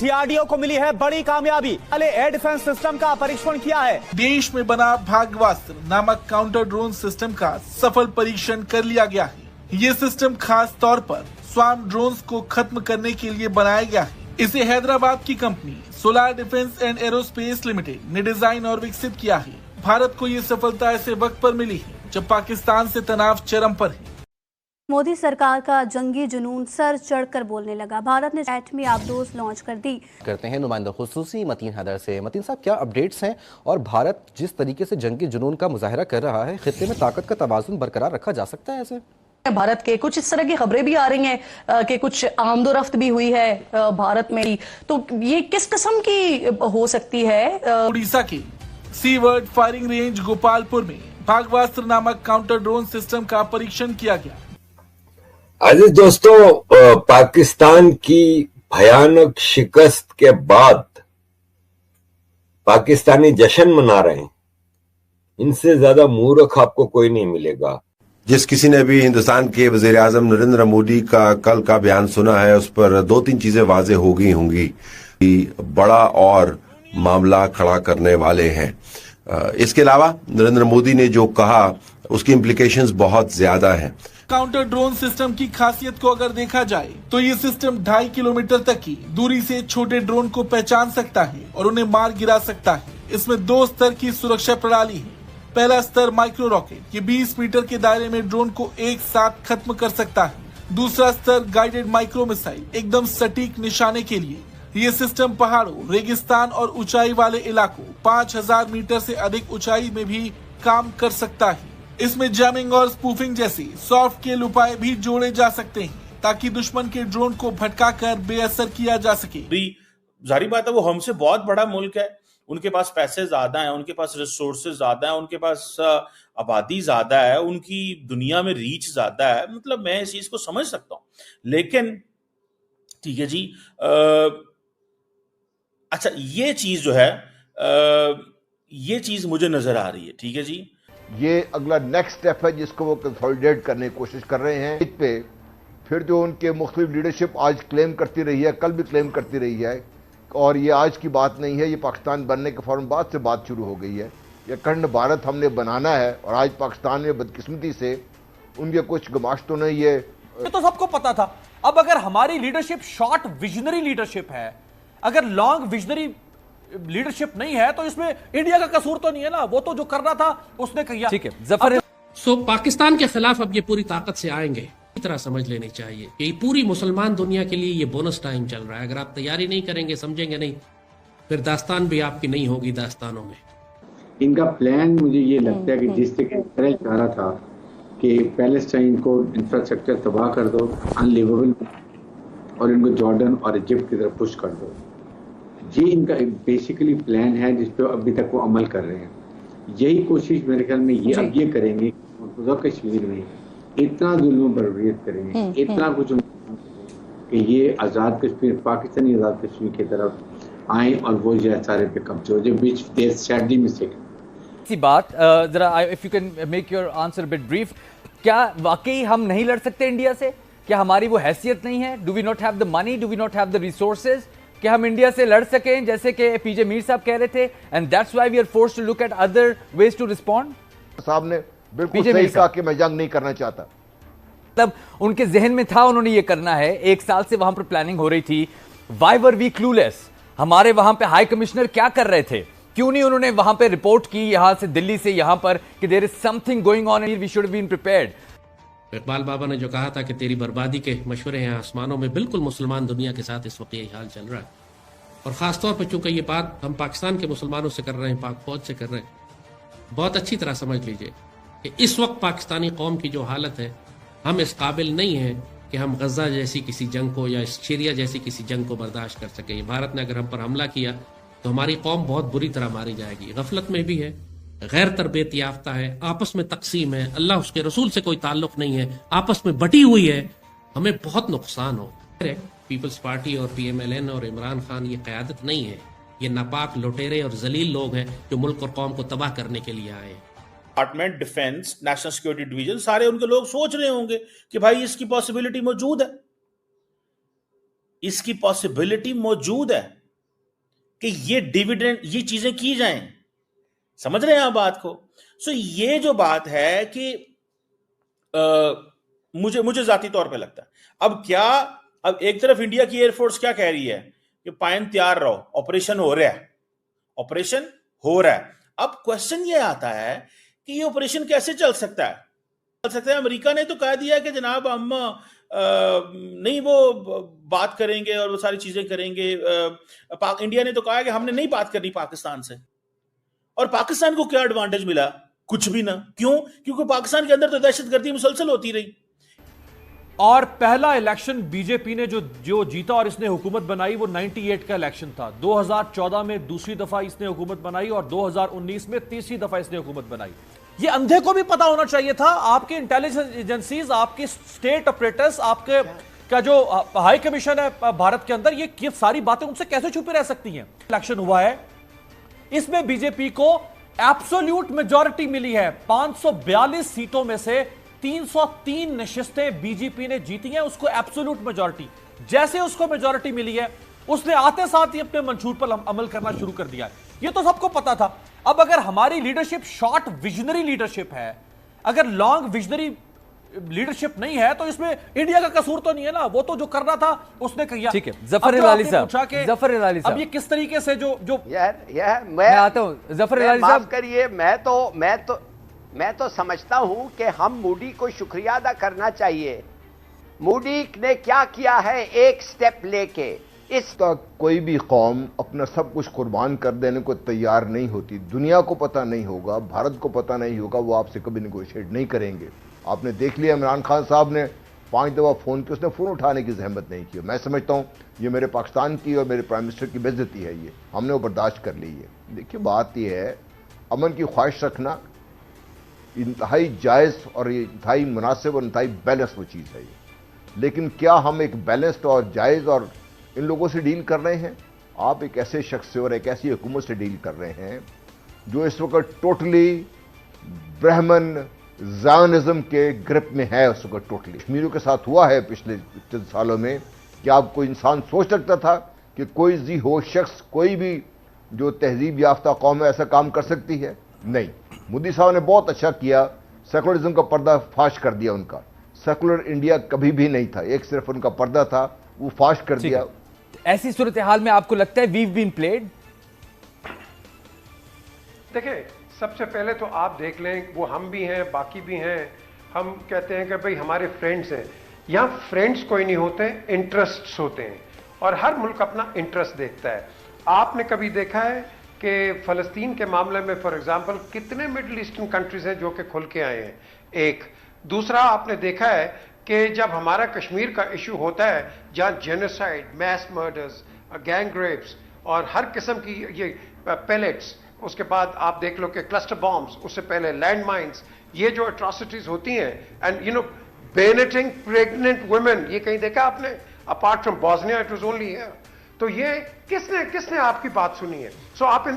DRDO को मिली है बड़ी कामयाबी। पहले एयर डिफेंस सिस्टम का परीक्षण किया है। देश में बना भाग्यवास्त्र नामक काउंटर ड्रोन सिस्टम का सफल परीक्षण कर लिया गया है। ये सिस्टम खास तौर पर स्वार्म ड्रोन्स को खत्म करने के लिए बनाया गया है। इसे हैदराबाद की company solar defence and aerospace limited ने डिजाइन और विकसित किया है। भारत को ये सफलता ऐसे वक्त पर मिली है जब पाकिस्तान से तनाव चरम पर है। मोदी सरकार का जंगी जुनून सर चढ़कर बोलने लगा। भारत ने एटमी आबदोज लॉन्च कर दी। करते हैं नुमाइंदा खुसूसी मतीन हैदर से। मतीन साहब, क्या अपडेट्स हैं और भारत जिस तरीके से जंगी जुनून का मुजाहरा कर रहा है, खित्ते में ताकत का तवाज़ुन बरकरार रखा जा सकता है ऐसे? भारत के कुछ इस तरह की खबरें भी आ रही हैं कि कुछ आमदोरफ्त भी हुई है भारत में ही, तो ये किस किस्म की हो सकती है? उड़ीसा के सीवर्ड फायरिंग रेंज गोपालपुर में भाग्यवास्त्र नामक काउंटर ड्रोन सिस्टम का परीक्षण किया गया। अजीज दोस्तों, पाकिस्तान की भयानक शिकस्त के बाद पाकिस्तानी जश्न मना रहे हैं। इनसे ज्यादा मूर्ख आपको कोई नहीं मिलेगा। जिस किसी ने भी हिंदुस्तान के वजीर आजम नरेंद्र मोदी का कल का बयान सुना है, उस पर दो तीन चीजें वाजे हो गई होंगी कि बड़ा और मामला खड़ा करने वाले हैं। इसके अलावा नरेंद्र मोदी ने जो कहा उसकी इम्प्लीकेशंस बहुत ज्यादा हैं। काउंटर ड्रोन सिस्टम की खासियत को अगर देखा जाए तो ये सिस्टम 2.5 किलोमीटर तक की दूरी से छोटे ड्रोन को पहचान सकता है और उन्हें मार गिरा सकता है। इसमें 2 स्तर की सुरक्षा प्रणाली है। पहला स्तर माइक्रो रॉकेट, ये 20 मीटर के दायरे में ड्रोन को एक साथ खत्म कर सकता है। दूसरा स्तर गाइडेड माइक्रो मिसाइल, एकदम सटीक निशाने के लिए। ये सिस्टम पहाड़ों, रेगिस्तान और ऊंचाई वाले इलाकों 5000 मीटर से अधिक ऊंचाई में भी काम कर सकता है। इसमें जैमिंग और स्पूफिंग जैसे सॉफ्ट स्किल उपाय भी जोड़े जा सकते हैं ताकि दुश्मन के ड्रोन को भटकाकर बेअसर किया जा सके। जाहिर बात है, वो हमसे बहुत बड़ा मुल्क है, उनके पास पैसे ज्यादा हैं, उनके पास रिसोर्सेज ज्यादा हैं, उनके पास आबादी ज्यादा है, उनकी दुनिया में रीच ज्यादा है। मतलब मैं इस चीज को समझ सकता हूँ, लेकिन ठीक है जी, अच्छा ये चीज जो है, ये चीज मुझे नजर आ रही है। ठीक है जी, ये अगला नेक्स्ट स्टेप है जिसको वो कंसोलिडेट करने की कोशिश कर रहे हैं। इस पे फिर जो उनके मुख्तलिफ लीडरशिप आज क्लेम करती रही है, कल भी क्लेम करती रही है, और ये आज की बात नहीं है, ये पाकिस्तान बनने के फौरन बाद से बात शुरू हो गई है। ये अखंड भारत हमने बनाना है, और आज पाकिस्तान में बदकिस्मती से उनके कुछ गमाश्तों ने ये तो सबको पता था। अब अगर हमारी लीडरशिप शॉर्ट विजनरी लीडरशिप है, अगर लॉन्ग विजनरी लीडरशिप नहीं है, तो इसमें इंडिया का कसूर तो नहीं है ना। वो तो जो करना था उसने किया। ठीक है जफर। सो पाकिस्तान के खिलाफ अब ये पूरी ताकत से आएंगे, इस तरह समझ लेनी चाहिए कि पूरी मुसलमान दुनिया के लिए ये बोनस टाइम चल रहा है। अगर आप तैयारी नहीं करेंगे, समझेंगे नहीं, फिर दास्तान भी आपकी नहीं होगी दास्तानों में। इनका प्लान मुझे ये लगता है कि जिस तरीके इसराइल चाह रहा था कि पैलेस्टाइन को इंफ्रास्ट्रक्चर तबाह कर दो, अनलिवेबल, और इनको जॉर्डन और इजिप्ट की तरफ पुश कर दो। ये इनका बेसिकली प्लान है जिस पे अभी तक वो अमल कर रहे हैं। यही कोशिश मेरे ख्याल में ये अब ये करेंगे, कश्मीर में इतना जुल्म बर्बरियत करेंगे, इतना कुछ कि ये आज़ाद कश्मीर, पाकिस्तानी आज़ाद कश्मीर की तरफ आए और वो ये सारे पे कब्जे हो जाए, बीच देयर सैडली मिस्टेक। सी बात जरा if you can make your answer bit brief, क्या वाकई हम नहीं लड़ सकते इंडिया से? क्या हमारी वो हैसियत नहीं है? Do we not have the money, do we not have the resources कि हम इंडिया से लड़ सकें, जैसे कि पीजे मीर साहब कह रहे थे, and that's why we are forced to look at other ways to respond? साहब ने बिल्कुल सही कहा कि मैं जंग नहीं करना चाहता। तब उनके जहन में था उन्होंने ये करना है, 1 साल से वहां पर प्लानिंग हो रही थी। Why were we clueless? हमारे वहां पे हाई कमिश्नर क्या कर रहे थे? क्यों नहीं उन्होंने वहां पे रिपोर्ट की यहां से, दिल्ली से यहां पर, कि there is something going on and we should have been prepared. Iqbal Baba ने जो कहा था कि तेरी बर्बादी के मशवरे हैं आसमानों में, बिल्कुल मुसलमान दुनिया के साथ इस वक्त यही हाल चल रहा है। और ख़ासतौर पर चूंकि ये बात हम पाकिस्तान के मुसलमानों से कर रहे हैं, पाक फौज से कर रहे हैं, बहुत अच्छी तरह समझ लीजिए कि इस वक्त पाकिस्तानी कौम की जो हालत है, हम इस काबिल नहीं हैं कि हम गजा जैसी किसी जंग को या सीरिया जैसी किसी जंग को बर्दाश्त कर सकें। भारत ने अगर हम पर हमला किया तो हमारी कौम बहुत बुरी तरह मारी जाएगी। गफलत में भी है, गैर तरबियत याफ्ता है, आपस में तकसीम है, अल्लाह उसके रसूल से कोई ताल्लुक नहीं है, आपस में बटी हुई है, हमें बहुत नुकसान हो। पीपल्स पार्टी और PMLN और इमरान खान ये क़यादत नहीं है, ये नापाक लुटेरे और जलील लोग हैं जो मुल्क और कौम को तबाह करने के लिए आए हैं। Department defence, national security division, सारे उनके लोग सोच रहे होंगे कि भाई इसकी पॉसिबिलिटी मौजूद है। इसकी पॉसिबिलिटी मौजूद है कि ये डिविडेंड, ये चीजें की जाएं। समझ रहे हैं आप बात को? सो ये जो बात है कि मुझे जाती तौर पे लगता है अब एक तरफ इंडिया की एयरफोर्स क्या कह रही है कि पायन तैयार रहो, ऑपरेशन हो रहा है। अब क्वेश्चन ये आता है कि ये ऑपरेशन कैसे चल सकता है? अमेरिका ने तो कह दिया कि जनाब हम नहीं वो बात करेंगे और वो सारी चीजें करेंगे। इंडिया ने तो कहा कि हमने नहीं बात करनी पाकिस्तान से। और पाकिस्तान को क्या एडवांटेज मिला? कुछ भी ना। क्यों? क्योंकि पाकिस्तान के अंदर तो दहशतगर्दी मुसलसल होती रही। और पहला इलेक्शन बीजेपी ने जो जीता और इसने हुकूमत बनाई वो 98 का इलेक्शन था। 2014 में दूसरी दफा इसने हुकूमत बनाई और 2019 में तीसरी दफा इसने हुकूमत बनाई। ये अंधे को भी पता होना चाहिए था। आपके इंटेलिजेंस एजेंसीज, आपके स्टेट ऑपरेटर्स, आपके का जो हाई कमीशन है भारत के अंदर, ये सारी बातें उनसे कैसे छुपी रह सकती हैं? इलेक्शन हुआ है, इसमें बीजेपी को एब्सोल्यूट मेजॉरिटी मिली है। 542 सीटों में से 303 नशिस्तें बीजेपी ने जीती हैं, उसको एब्सोल्यूट मेजॉरिटी। जैसे उसको मेजॉरिटी मिली है, उसने आते साथ ही अपने मंशूर पर अमल करना शुरू कर दिया है। ये तो सबको पता था। अब अगर हमारी लीडरशिप शॉर्ट विजनरी लीडरशिप है, अगर लॉन्ग विजनरी लीडरशिप नहीं है, तो इसमें इंडिया का कसूर तो नहीं है ना। वो तो जो करना था उसने किया। ठीक है, जफर इलाही साहब, अब ये किस तरीके से जो यार मैं आता हूं जफर इलाही साहब, करिए। मैं तो समझता हूं कि हम मूडी को शुक्रिया अदा करना चाहिए। मूडी ने क्या किया है, एक स्टेप लेके इस तक कोई भी कौम अपना सब कुछ कुर्बान कर देने को तैयार नहीं होती। दुनिया को पता नहीं होगा, भारत को पता नहीं होगा, वो आपसे कभी नेगोशिएट नहीं करेंगे। आपने देख लिया, इमरान खान साहब ने 5 दफा फोन किया, उसने फोन उठाने की जहमत नहीं की। मैं समझता हूं ये मेरे पाकिस्तान की और मेरे प्राइम मिनिस्टर की बेइज्जती है। ये हमने वो बर्दाश्त कर ली है। देखिए, बात यह है, अमन की ख्वाहिश रखना इंतहाई जायज़ और इंतहाई मुनासिब और इंतहाई बैलेंस वो चीज़ है ये। लेकिन क्या हम एक बैलेंस्ड और जायज़ और इन लोगों से डील कर रहे हैं? आप एक ऐसे शख्स से और एक ऐसी हुकूमत से डील कर रहे हैं जो इस वक्त टोटली ब्राह्मण ज़ायनिज़्म के ग्रिप में है। उस वक्त टोटली कश्मीरियों के साथ हुआ है पिछले चंद सालों में। क्या आप कोई इंसान सोच सकता था कि कोई जी होश शख्स, कोई भी जो तहजीब याफ्ता कौम है, ऐसा काम कर सकती है? नहीं। मोदी साहब ने बहुत अच्छा किया, सेकुलरिज्म का पर्दा फाश कर दिया उनका। सेकुलर इंडिया कभी भी नहीं था, एक सिर्फ उनका पर्दा था, वो फाश कर दिया। ऐसी सूरत हाल में आपको लगता है वीव बीन प्लेड? देखिए, सबसे पहले तो आप देख लें, वो हम भी हैं, बाकी भी हैं। हम कहते हैं कि भाई हमारे फ्रेंड्स हैं। यहाँ फ्रेंड्स कोई नहीं होते, इंटरेस्ट्स होते हैं, और हर मुल्क अपना इंटरेस्ट देखता है। आपने कभी देखा है कि फ़लस्तीन के मामले में फॉर एग्जांपल कितने मिडिल ईस्टर्न कंट्रीज हैं जो कि खुल के आए हैं? एक। दूसरा, आपने देखा है कि जब हमारा कश्मीर का इशू होता है, जहाँ genocide, mass murders, gang rapes और हर किस्म की ये पेलेट्स, उसके बाद आप देख लो कि क्लस्टर बॉम्ब्स, उससे पहले लैंड माइंस, ये जो अट्रॉसिटीज होती हैं, and you know bayoneting pregnant women, ये कहीं देखा आपने? Apart from Bosnia, it was only here. तो ये किसने आपकी बात सुनी है? सो आप इन